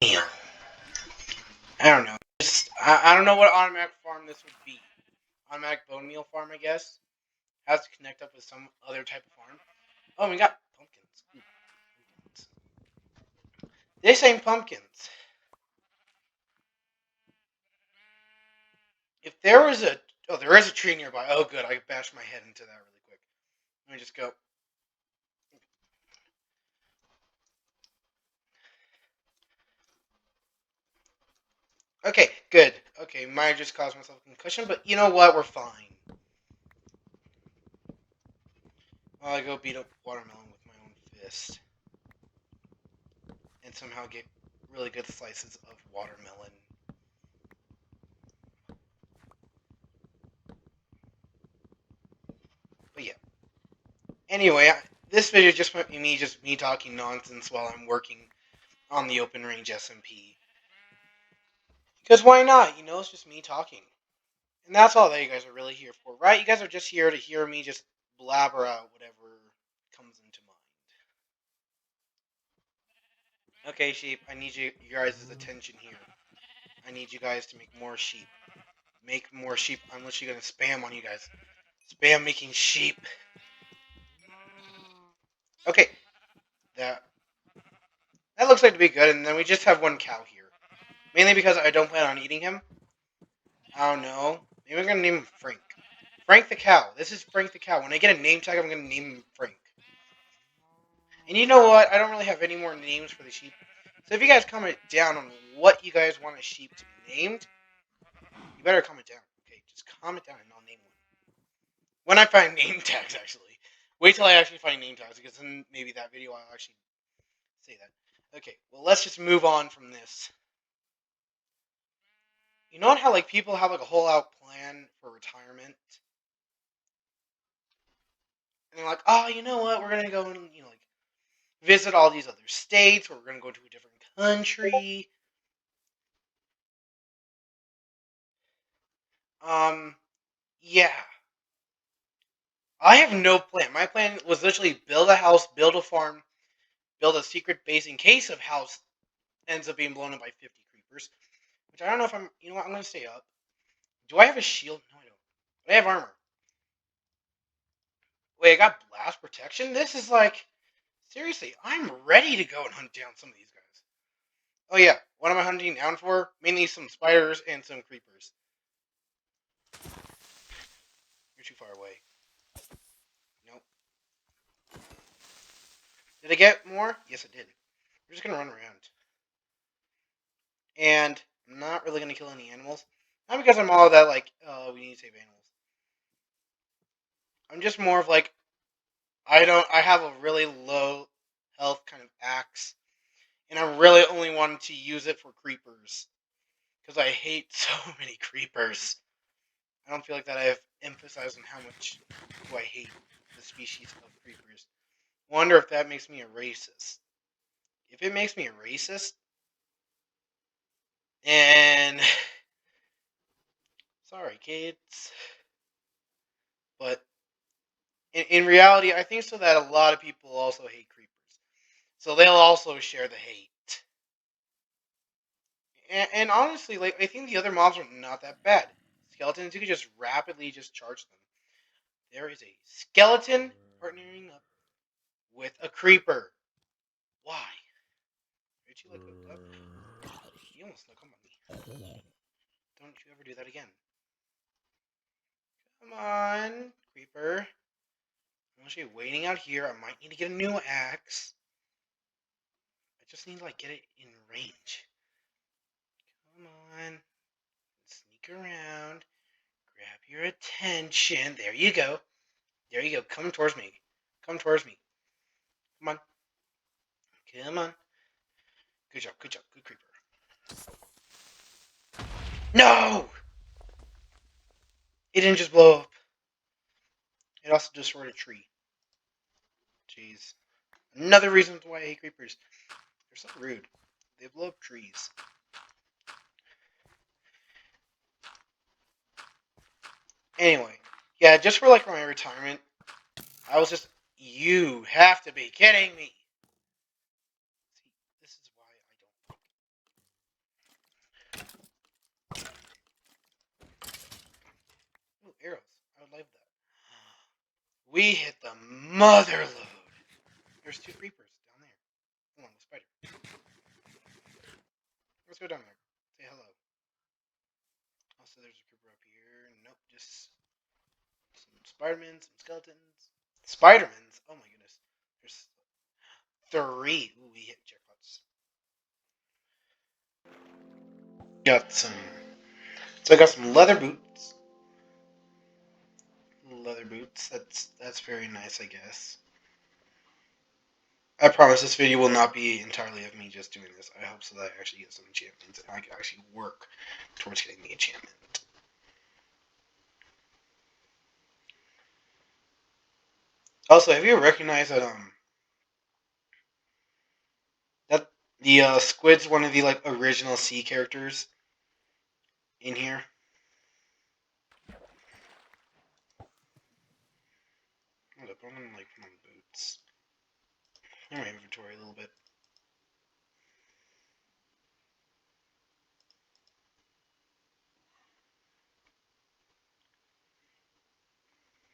meal. I don't know. I don't know what automatic farm this would be. Automatic bone meal farm, I guess. Has to connect up with some other type of farm. Oh, we got pumpkins. Ooh, pumpkins. This ain't pumpkins. If there was a... Oh, there is a tree nearby. Oh, good. I bashed my head into that really quick. Let me just go. Okay, good. Okay, might have just caused myself a concussion, but you know what? We're fine. While I go beat up watermelon with my own fist. And somehow get really good slices of watermelon. But yeah. Anyway, this video just might be me talking nonsense while I'm working on the Open Range SMP. Because why not? You know, it's just me talking. And that's all that you guys are really here for, right? You guys are just here to hear me just blabber out whatever comes into mind. Okay, sheep, I need you guys' attention here. I need you guys to make more sheep. Make more sheep. I'm literally going to spam on you guys. Spam making sheep. Okay. That looks like to be good, and then we just have one cow here. Mainly because I don't plan on eating him. I don't know. Maybe I'm going to name him Frank. Frank the cow. This is Frank the cow. When I get a name tag, I'm going to name him Frank. And you know what? I don't really have any more names for the sheep. So if you guys comment down on what you guys want a sheep to be named, you better comment down. Okay, just comment down and I'll name one. When I find name tags, actually. Wait till I actually find name tags, because then maybe that video I'll actually say that. Okay, well, let's just move on from this. You know how like people have like a whole out plan for retirement? And they're like, oh, you know what? We're going to go and, like visit all these other states, or we're going to go to a different country. Yeah. I have no plan. My plan was literally build a house, build a farm, build a secret base in case of house ends up being blown up by 50 creepers. Which I don't know if I'm... You know what? I'm going to stay up. Do I have a shield? No, I don't. But I have armor. Wait, I got blast protection? This is like... Seriously, I'm ready to go and hunt down some of these guys. Oh yeah, what am I hunting down for? Mainly some spiders and some creepers. You're too far away. Nope. Did I get more? Yes, I did. We're just going to run around. And I'm not really going to kill any animals. Not because I'm all that, like, we need to save animals. I'm just more of, like, I have a really low health kind of axe. And I really only wanted to use it for creepers. Because I hate so many creepers. I don't feel like that I have emphasized on how much do I hate the species of creepers. Wonder if that makes me a racist. If it makes me a racist, and sorry, kids, but in reality, I think so that a lot of people also hate creepers, so they'll also share the hate. And honestly, like I think the other mobs are not that bad. Skeletons, you could just rapidly just charge them. There is a skeleton partnering up with a creeper. Why? Did you like hooked up? You almost snuck up on me. Don't you ever do that again. Come on, creeper. I'm actually waiting out here. I might need to get a new axe. I just need to like get it in range. Come on. Sneak around. Grab your attention. There you go. There you go. Come towards me. Come towards me. Come on. Come on. Good job. Good job. Good creeper. No! It didn't just blow up. It also destroyed a tree. Jeez. Another reason why I hate creepers. They're so rude. They blow up trees. Anyway. Yeah, just for like my retirement, I was just... You have to be kidding me. See, this is why I don't like arrows. I would like that. We hit the mother load. There's two creepers down there. Hold on, the spider. Let's go down there. Say hello. Also, there's a creeper up here. Nope, just some Spider-Man, some skeletons. Spider-Mans? Oh my goodness. There's three. Ooh, we hit jackpots. Got some. So I got some leather boots. Leather boots. That's very nice, I guess. I promise this video will not be entirely of me just doing this. I hope so that I actually get some enchantments and I can actually work towards getting the enchantment. Also, have you recognized that the squid's one of the like original sea characters in here? Hold up, I'm gonna like put on boots. In my inventory a little bit.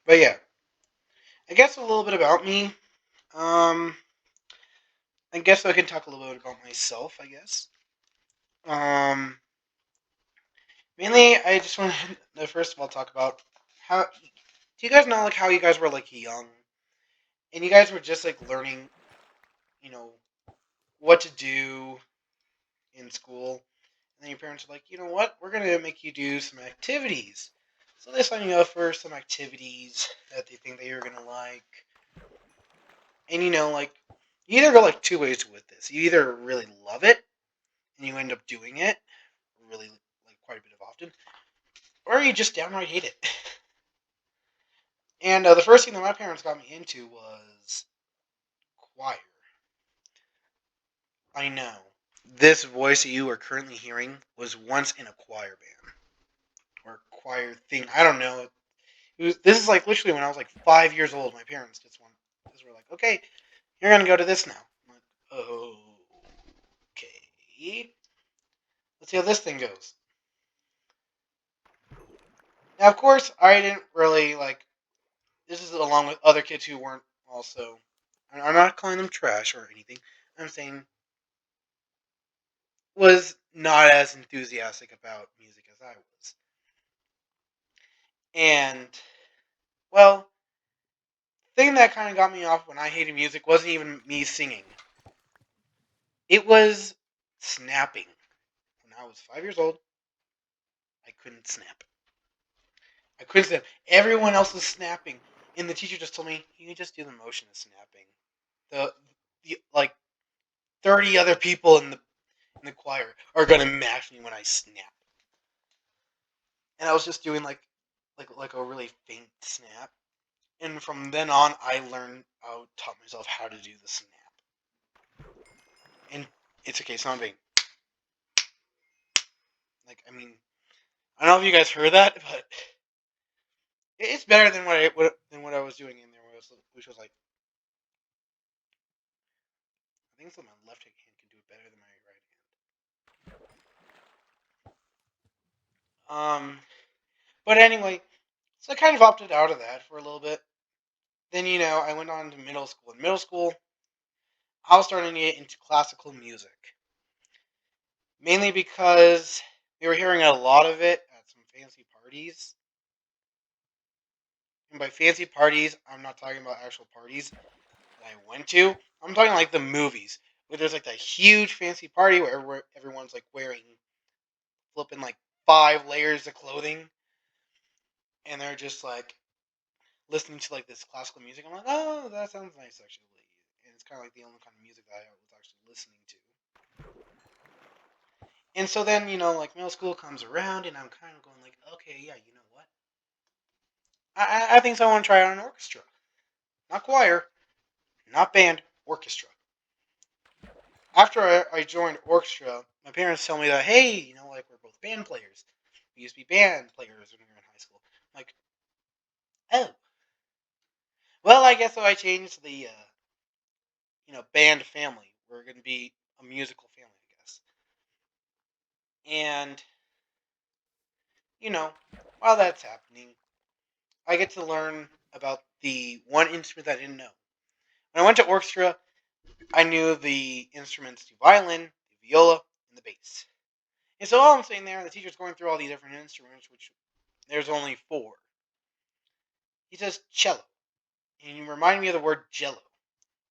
But yeah, I guess a little bit about me. Um, I guess I can talk a little bit about myself. I guess. Um, Mainly, I just want to first of all talk about how. Do you guys know like how you guys were like young, and you guys were just like learning, you know, what to do in school, and then your parents are like, you know what, we're gonna make you do some activities. So they sign you up for some activities that they think that you're gonna like, and like you either go like two ways with this. You either really love it and you end up doing it really like quite a bit of often, or you just downright hate it. And the first thing that my parents got me into was choir. I know. This voice that you are currently hearing was once in a choir band or choir thing. I don't know. This is like literally when I was like 5 years old. My parents just were like, okay, you're gonna go to this now. I'm like, okay. Let's see how this thing goes. Now, of course, I didn't really like. This is along with other kids who weren't also. I'm not calling them trash or anything. I'm saying was not as enthusiastic about music as I was. And well, the thing that kind of got me off when I hated music wasn't even me singing. It was snapping. When I was 5 years old, I couldn't snap. I couldn't snap. Everyone else was snapping, and the teacher just told me you can just do the motion of snapping. The like 30 other people in the choir are gonna match me when I snap. And I was just doing like a really faint snap. And from then on, I taught myself how to do the snap. And it's okay, it's not being like I don't know if you guys heard that, but it's better than what I was doing in there, which was like I think so. My left hand can do it better than my right hand. But anyway, so I kind of opted out of that for a little bit. Then I went on to middle school. In middle school, I was starting to get into classical music, mainly because we were hearing a lot of it at some fancy parties. And by fancy parties, I'm not talking about actual parties that I went to. I'm talking like the movies, where there's like that huge fancy party where everyone's like wearing flipping like 5 layers of clothing, and they're just like listening to like this classical music. I'm like, oh, that sounds nice actually, and it's kind of like the only kind of music that I was actually listening to. And so then like middle school comes around, and I'm kind of going like, okay, yeah, you know what? I think so. I want to try out an orchestra, not choir, not band, orchestra. After I joined orchestra, my parents tell me that hey, like we're both band players. We used to be band players when we were in high school. I'm like, oh, well, I guess so. I changed the band family. We're going to be a musical family, I guess. And while that's happening, I get to learn about the one instrument that I didn't know. When I went to orchestra, I knew the instruments: the violin, the viola, and the bass. And so all I'm saying there, the teacher's going through all the different instruments, which there's only four. He says cello, and you remind me of the word jello,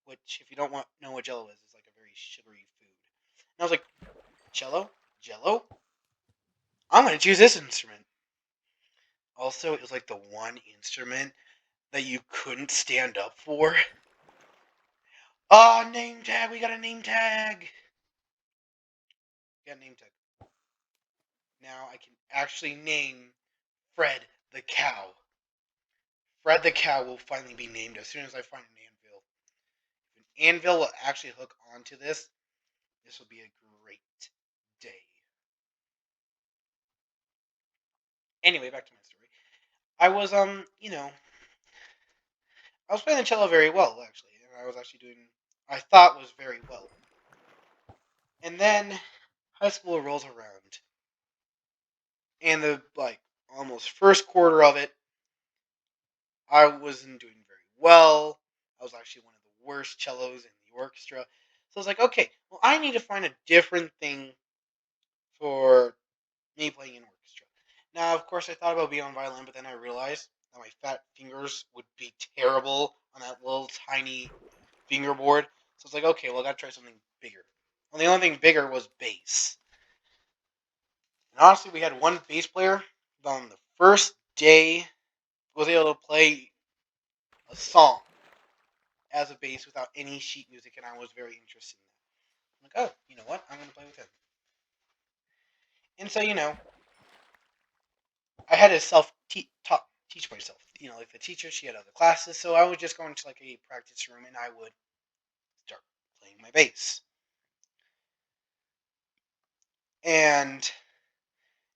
which, if you don't know what jello is, it's like a very sugary food. And I was like, cello, jello. I'm gonna choose this instrument. Also, it was like the one instrument that you couldn't stand up for. Oh, name tag! We got a name tag. We got a name tag. Now I can actually name Fred the cow. Fred the cow will finally be named as soon as I find an anvil. If an anvil will actually hook onto this, this will be a great day. Anyway, back to my story. I was I was playing the cello very well actually, and I was actually doing I thought was very well. And then high school rolls around, and the almost first quarter of it, I wasn't doing very well. I was actually one of the worst cellos in the orchestra. So I was like, okay, well, I need to find a different thing for me playing in orchestra. Now, of course, I thought about being on violin, but then I realized that my fat fingers would be terrible on that little tiny fingerboard. So it's like, okay, well, I gotta try something bigger. Well, the only thing bigger was bass. And honestly, we had one bass player that on the first day was able to play a song as a bass without any sheet music, and I was very interested in that. I'm like, oh, you know what? I'm gonna play with him. And so, I had to teach myself. Like the teacher, she had other classes, so I would just go into like a practice room and I would start playing my bass. And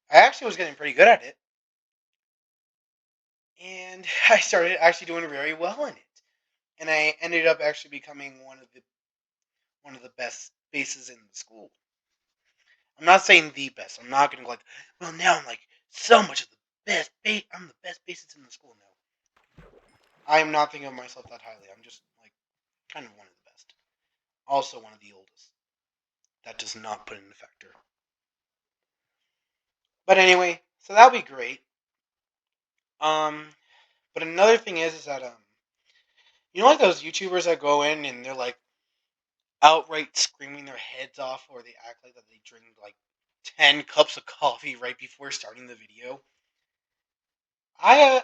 I actually was getting pretty good at it, and I started actually doing very well in it. And I ended up actually becoming one of the best basses in the school. I'm not saying the best. I'm not gonna go like, well, now I'm like so much of the best bass. I'm the best bassist in the school now. I am not thinking of myself that highly. I'm just like kind of one of the best. Also one of the oldest. That does not put in a factor. But anyway, so that'll be great. Um, but another thing is that like those YouTubers that go in and they're like outright screaming their heads off, or they act like that they drink like 10 cups of coffee right before starting the video. I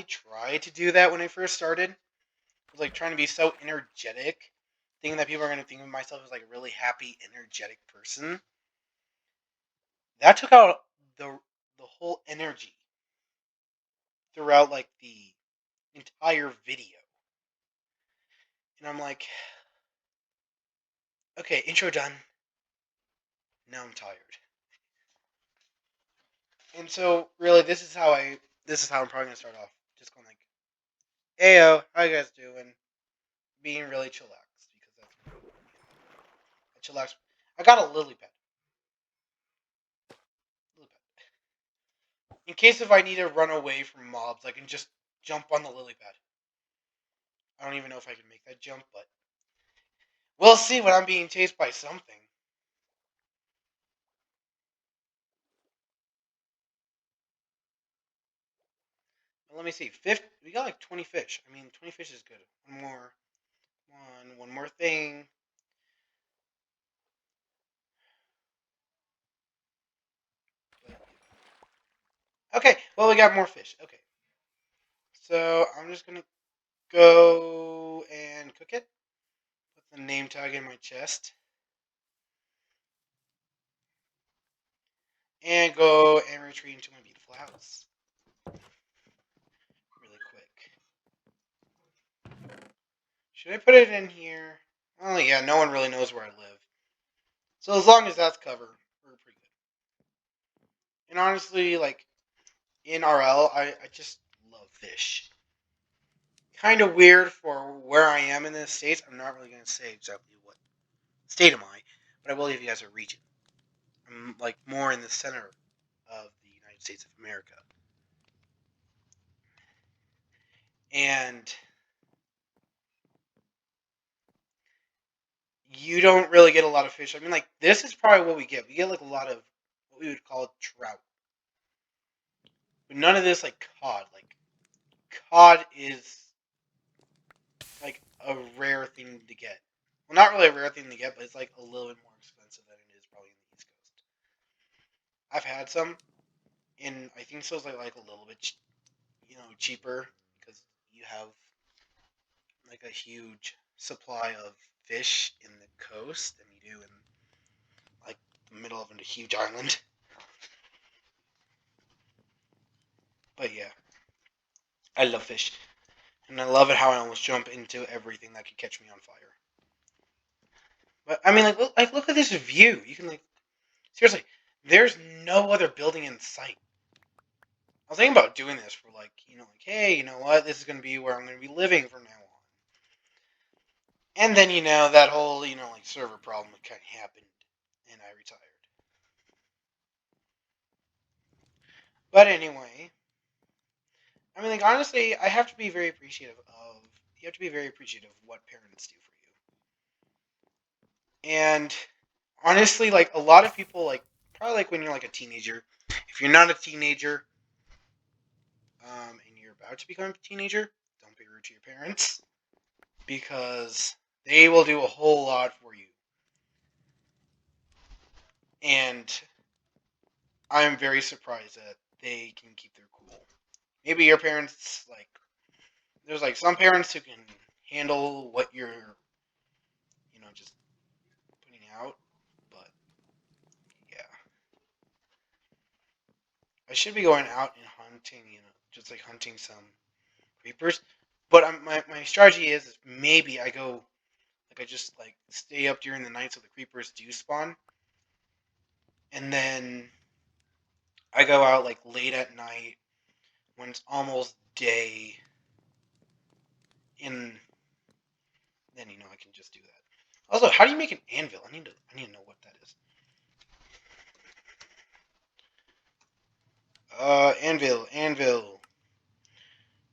tried to do that when I first started. I was like trying to be so energetic, thinking that people are gonna think of myself as like a really happy, energetic person. That took out the whole energy throughout like the entire video. And I'm like, okay, intro done. Now I'm tired. And so really this is how I'm probably gonna start off. Just going like, Ayo, how you guys doing? Being really chillaxed because that's a chillax. I got a lily pad. Lily pad. In case if I need to run away from mobs, I can just jump on the lily pad. I don't even know if I can make that jump, but we'll see when I'm being chased by something. Well, let me see. We got like 20 fish. I mean, 20 fish is good. One more thing. Okay, well, we got more fish. Okay. So, I'm just gonna go and cook it. Put the name tag in my chest. And go and retreat into my beautiful house. Really quick. Should I put it in here? Oh, yeah, no one really knows where I live. So, as long as that's covered, we're pretty good. And honestly, like, in RL, I just love fish. Kind of weird for where I am in the States. I'm not really going to say exactly what state am I, but I will give you guys a region. I'm like more in the center of the United States of America. And you don't really get a lot of fish. I mean, like, this is probably what we get. We get, like, a lot of what we would call trout. But none of this, like, cod. Like, cod is, like, a rare thing to get. Well, not really a rare thing to get, but it's, like, a little bit more expensive than it is probably in the East Coast. I've had some, and I think so. It's, like a little bit, cheaper because you have, like, a huge supply of fish in the coast than you do in, like, the middle of a huge island. But yeah, I love fish. And I love it how I almost jump into everything that could catch me on fire. But I mean, look at this view. You can, like, seriously, there's no other building in sight. I was thinking about doing this for, like, like, hey, you know what? This is gonna be where I'm gonna be living from now on. And then, that whole, like, server problem kind of happened, and I retired. But anyway, I mean, like, honestly, I have to be very appreciative of. You have to be very appreciative of what parents do for you. And honestly, like, a lot of people, like, probably, like, when you're, like, a teenager. If you're not a teenager, and you're about to become a teenager, don't be rude to your parents because they will do a whole lot for you. And I'm very surprised that they can keep their cool. Maybe your parents, like, there's, like, some parents who can handle what you're, just putting out. But yeah, I should be going out and hunting, just, like, hunting some creepers. But my strategy is maybe I go, like, I just, like, stay up during the night so the creepers do spawn. And then I go out, like, late at night when it's almost day. And then, I can just do that. Also, how do you make an anvil? I need to know what that is. Anvil.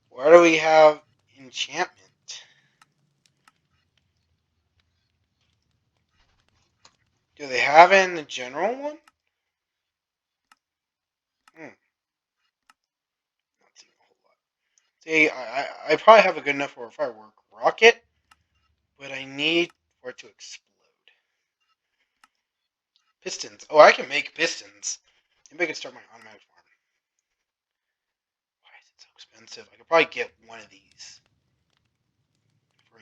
Where do we have enchantment? Do they have it in the general one? Not seeing a whole lot. See, I probably have a good enough for a firework rocket, but I need for it to explode. Pistons. Oh, I can make pistons. Maybe I can start my automatic farm. Why is it so expensive? I could probably get one of these for,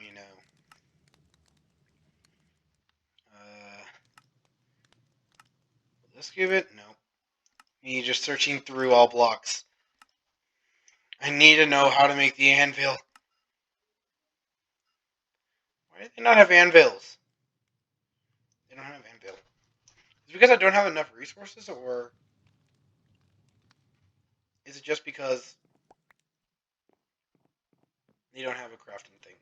let's give it. No. Me just searching through all blocks. I need to know how to make the anvil. Why do they not have anvils? They don't have anvil. Is it because I don't have enough resources, or is it just because they don't have a crafting thing?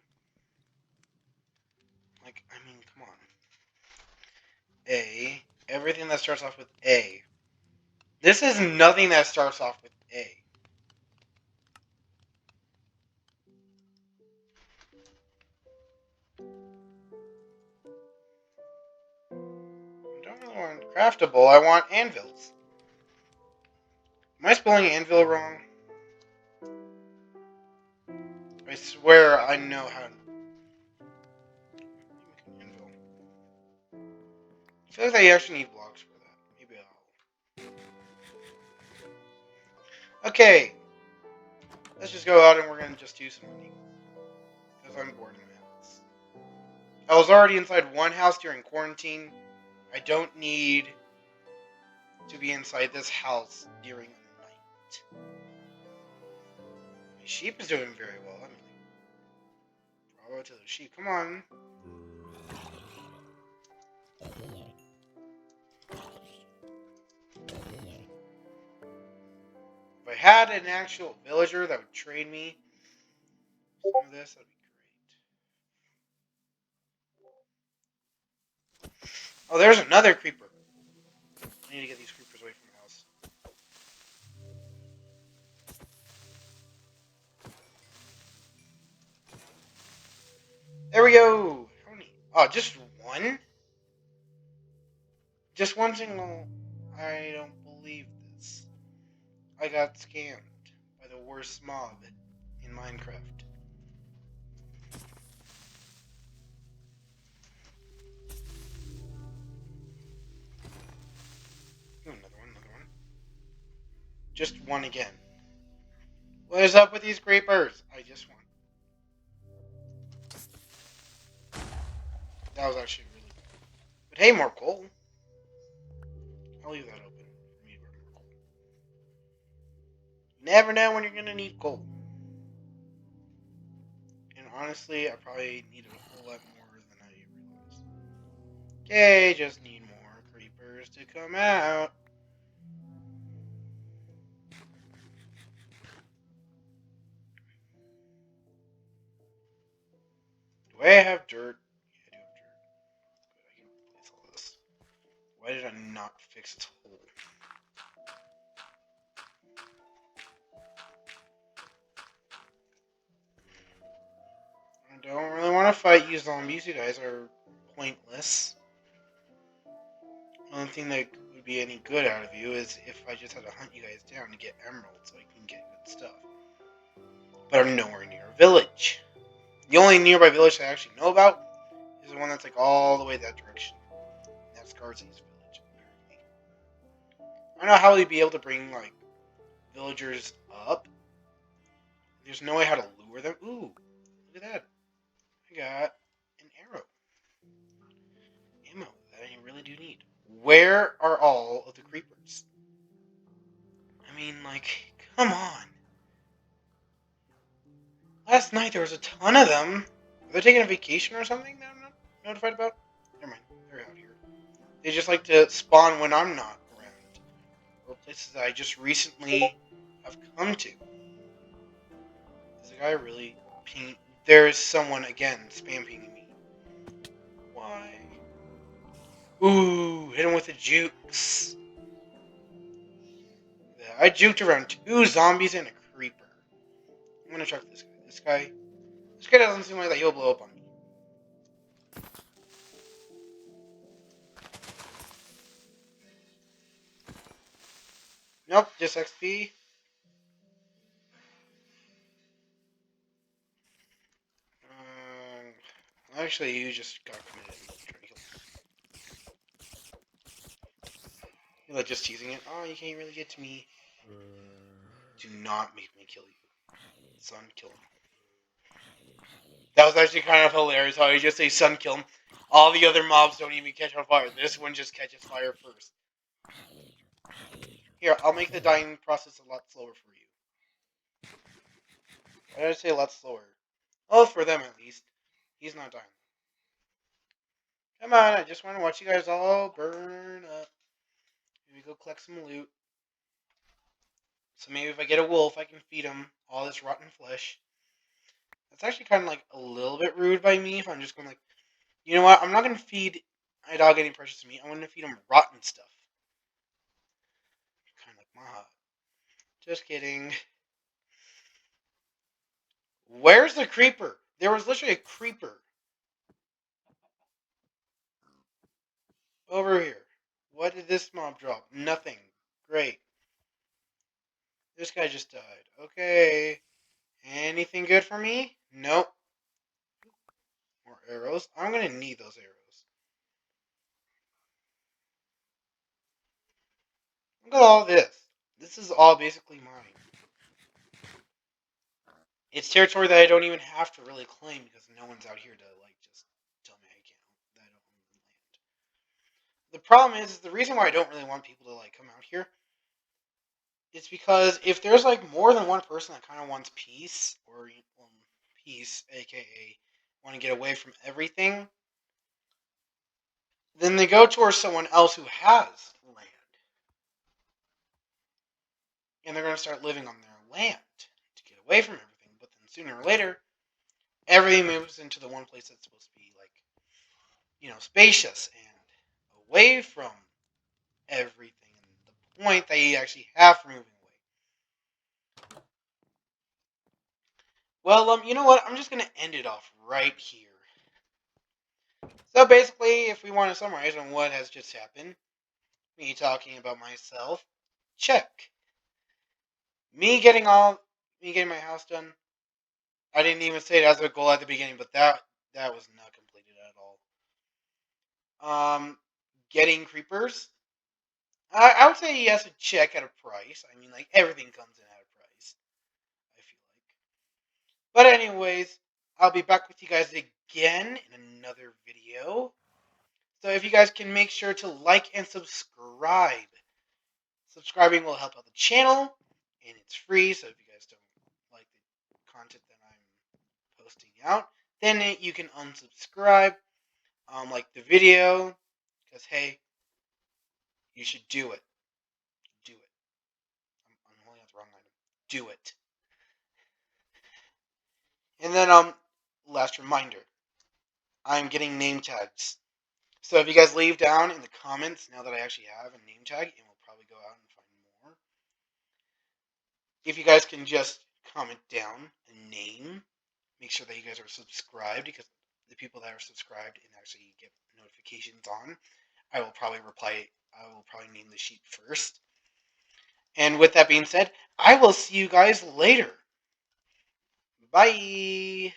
Like, I mean, come on. A. Everything that starts off with A. This is nothing that starts off with A. I don't really want craftable. I want anvils. Am I spelling anvil wrong? I swear I know how to make an anvil. I feel like I actually need blocks for that. Maybe I'll... Okay. Let's just go out and we're going to just do some hunting. Because I'm bored of this. I was already inside one house during quarantine. I don't need to be inside this house during the night. My sheep is doing very well. I mean, bravo to the sheep. Come on. If I had an actual villager that would trade me some of this, that'd be great. Oh, there's another creeper. I need to get these creepers away from the house. we go. How many? Oh, just one? Just one single. I don't believe this. I got scammed by the worst mob in Minecraft. Ooh, another one, another one. Just one again. What is up with these creepers? I just won. That was actually really bad. But hey, more coal. I'll leave that open for me to burn more coal. You never know when you're gonna need coal. And honestly, I probably needed a whole lot more than I realized. Okay, just need more creepers to come out. Do I have dirt? Yeah, I do have dirt. Good, I can replace all this. Why did I not fix its hole? I don't really want to fight you zombies. You guys are pointless. The only thing that would be any good out of you is if I just had to hunt you guys down to get emeralds so I can get good stuff. But I'm nowhere near a village. The only nearby village that I actually know about is the one that's like all the way that direction. That's Garzi's village, apparently. I don't know how we'd be able to bring like villagers up. There's no way how to lure them. Ooh, look at that. I got an arrow. Ammo that I really do need. Where are all of the creepers? I mean, like, come on. Last night there was a ton of them. Are they taking a vacation or something that I'm not notified about? Never mind. They're out here. They just like to spawn when I'm not around. Or places that I just recently have come to. Is the guy really ping? There's someone, again, spam pinging me. Why? Ooh, hit him with the jukes. Yeah, I juked around 2 zombies and a creeper. I'm gonna check this guy. This guy doesn't seem like that he'll blow up on me. Nope, just XP. Actually, you just got committed. You're like just teasing it. Oh, you can't really get to me. Do not make me kill you. Son, kill him. That was actually kind of hilarious how you just say son, kill him. All the other mobs don't even catch on fire. This one just catches fire first. Here, I'll make the dying process a lot slower for you. Why did I say a lot slower? Oh, for them at least. He's not dying. Come on, I just want to watch you guys all burn up. Maybe go collect some loot. So maybe if I get a wolf, I can feed him all this rotten flesh. That's actually kind of like a little bit rude by me if I'm just going like, you know what? I'm not going to feed my dog any precious meat. I'm going to feed him rotten stuff. Kind of like my hut. Just kidding. Where's the creeper? There was literally a creeper. Over here. What did this mob drop? Nothing. Great. This guy just died. Okay. Anything good for me? Nope. More arrows. I'm going to need those arrows. Look at all this. This is all basically mine. It's territory that I don't even have to really claim because no one's out here to like just tell me I can't. That I don't own the land. The problem is the reason why I don't really want people to like come out here. It's because if there's like more than one person that kind of wants peace or peace, aka want to get away from everything, then they go towards someone else who has land, and they're going to start living on their land to get away from everything. But then sooner or later, everything moves into the one place that's supposed to be like, spacious and away from everything. And the point that you actually have for moving away. Well, you know what? I'm just gonna end it off right here. So basically, if we want to summarize on what has just happened, me talking about myself, check. Me getting my house done. I didn't even say it as a goal at the beginning, but that was not completed at all. Getting creepers. I would say yes, a check at a price. I mean, like everything comes in at a price. I feel like. But anyways, I'll be back with you guys again in another video. So if you guys can make sure to like and subscribe. Subscribing will help out the channel, and it's free. So if you guys don't like the content that I'm posting out, then you can unsubscribe. Like the video, because hey, you should do it. Do it. I'm holding out the wrong item. Do it. And then last reminder, I'm getting name tags. So if you guys leave down in the comments, now that I actually have a name tag, and we'll probably go out and find more. If you guys can just comment down a name, make sure that you guys are subscribed, because the people that are subscribed and actually get notifications on, I will probably name the sheep first. And with that being said, I will see you guys later. Bye.